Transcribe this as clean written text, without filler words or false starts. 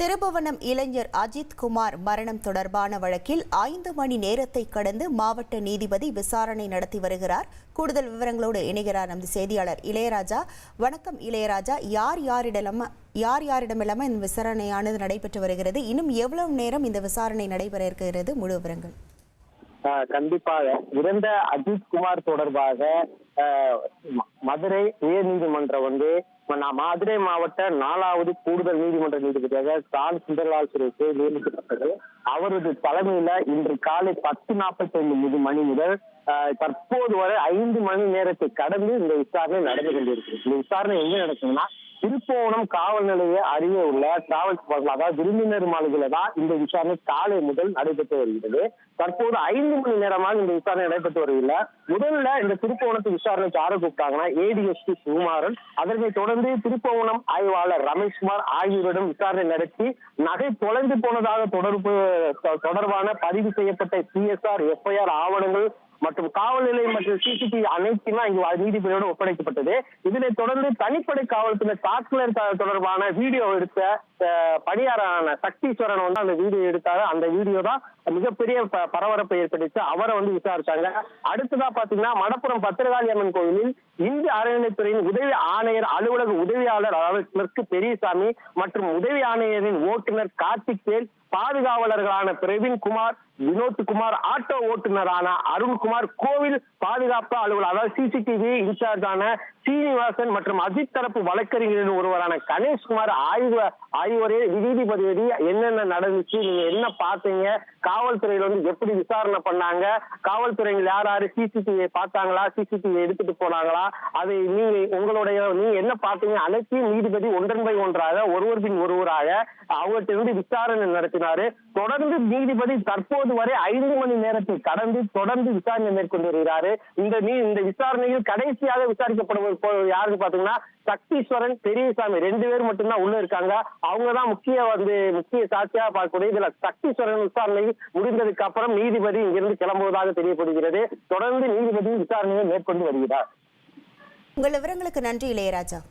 திருபுவனம் இளைஞர் அஜித் குமார் மரணம் தொடர்பான வழக்கில் 5 மணி நேரத்தை கடந்து மாவட்ட நீதிபதி விசாரணை நடத்தி வருகிறார். கூடுதல் விவரங்களோடு இணைகிறார் நமது செய்தியாளர் இளையராஜா. வணக்கம் இளையராஜா. யார் யாரிடமெல்லாம் இந்த விசாரணையானது நடைபெற்று வருகிறது? இன்னும் எவ்வளவு நேரம் இந்த விசாரணை நடைபெற இருக்கிறது? முழு விவரங்கள். கண்டிப்பாக இறந்த அஜித் குமார் தொடர்பாக மதுரை உயர் நீதிமன்றம் மதுரை மாவட்ட 4வது கூடுதல் நீதிமன்ற நீதிபதியாக சான் சுந்தர்லால் சுரேஷை நியமிக்கப்பட்டது. அவரது தலைமையில இன்று காலை 10:45 மணி முதல் தற்போது வரை 5 மணி நேரத்தை கடந்து இந்த விசாரணை நடந்து கொண்டிருக்கிறது. இந்த விசாரணை எங்க நடக்குதுன்னா, திருப்புவனம் காவல் நிலைய அருகே உள்ள டிராவல்ஸ் அதாவது விருந்தினர் மாளிகையில தான் இந்த விசாரணை காலை முதல் நடைபெற்று வருகிறது. தற்போது 5 மணி நேரமாக இந்த விசாரணை நடைபெற்று வருகிறது. முதல்ல இந்த திருப்புவனத்து விசாரணைக்கு யாரை கூப்பிட்டாங்கன்னா ADSP சுகுமாரன், அதனை தொடர்ந்து திருப்புவனம் ஆய்வாளர் ரமேஷ்குமார் ஆகியோரிடம் விசாரணை நடத்தி நகை தொலைந்து போனதாக தொடர்பான பதிவு செய்யப்பட்ட CSR FIR ஆவணங்கள் மற்றும் காவல் நிலையம் மற்றும் CCTV அனைத்துமே இங்கு நீதிபதியோடு ஒப்படைக்கப்பட்டது. இதனைத் தொடர்ந்து தனிப்படை காவல்துறை தாக்குதல் தொடர்பான வீடியோ எடுத்த பணியாளரான சக்தீஸ்வரன் அந்த வீடியோ எடுத்தாரு. அந்த வீடியோ தான் மிகப்பெரிய பரபரப்பை ஏற்படுத்தி அவரை விசாரிச்சாங்க. அடுத்ததா பாத்தீங்கன்னா, மடப்புறம் பத்திரகாளி அம்மன் கோயிலில் இந்திய அறநிலைத்துறையின் உதவி ஆணையர் அலுவலக உதவியாளர் அதாவது கிளர்க்கு பெரியசாமி மற்றும் உதவி ஆணையரின் ஓட்டுநர் கார்த்திக், பாதுகாவலர்களான பிரவீன்குமார், வினோத்குமார், ஆட்டோ ஓட்டுநரான அருண்குமார், கோவில் பாதுகாப்பு அலுவலர் அதாவது CCTV இன்சார்ஜான சீனிவாசன் மற்றும் அஜித் தரப்பு வழக்கறிஞரின் ஒருவரான கணேஷ்குமார் ஆய்வரே நீதிபதி என்னென்ன நடந்துச்சு, நீங்க என்ன பார்த்தீங்க, காவல்துறையில எப்படி விசாரணை பண்ணாங்க, காவல்துறையில் யாரு CCTV பார்த்தாங்களா, CCTV எடுத்துட்டு போனாங்களா, அதை நீங்க என்ன பார்த்தீங்க அனைத்தையும் நீதிபதி ஒன்றன் பை ஒன்றாக ஒருவர் பின் ஒருவராக அவர்கிட்ட விசாரணை நடத்தினாரு. தொடர்ந்து நீதிபதி தற்போது வரை 5 மணி நேரத்தை கடந்து தொடர்ந்து விசாரணை மேற்கொண்டு வருகிறாரு. இந்த விசாரணையில் கடைசியாக விசாரிக்கப்படுவது யாருக்கு பாத்தீங்கன்னா சக்தீஸ்வரன், பெரியசாமி 2 பேர் மட்டும்தான் உள்ள இருக்காங்க. அவங்கதான் முக்கிய சாட்சியா பார்க்கக்கூடிய. இதுல சக்தீஸ்வரன் விசாரணை முடிந்ததுக்கு அப்புறம் நீதிபதி இங்கிருந்து கிளம்புவதாக தெரியப்படுகிறது. தொடர்ந்து நீதிபதி விசாரணையை மேற்கொண்டு வருகிறார். உங்கள் விவரங்களுக்கு நன்றி இளையராஜா.